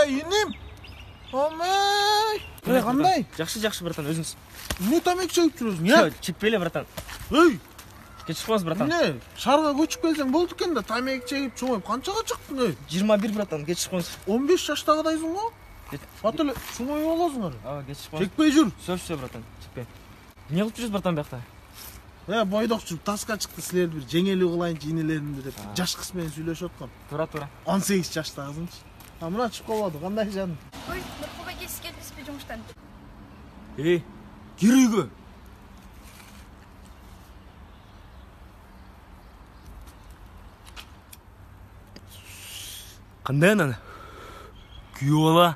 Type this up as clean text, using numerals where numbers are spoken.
инем. Омай. Кандай? Жақсы, братан, өзіңіз. Не тамек чегіп жүрсің, я? Чекпейле, братан. Кешіп қаласыз, братан. Не? Шарға көчіп келсең болды екен да, тамек чегіп чоңайып қаншаға шықтың, 21, братан, кешіп қаласыз. 15 жаштағыдайсың ғой? Атылы, чоңайып аласыңар. Кешіп қаласыз. Чекпей жүр. Все, братан, чекпей. Не қылып жүрсіз, братан, бияқта? Бойдақ жүріп, тасқа шықты сілерді бір жеңелі қылайын жинелерімді деп, жаш қысмен сөйлешіп отқан. Тура. 18 жаштағызыншы. Мына шығып қалады, қандай жаным? Ой, Нұрқұлға кесі келдіңіз бе жұмыстан? Кер үйге. Қандай ананы? Күйеу бала.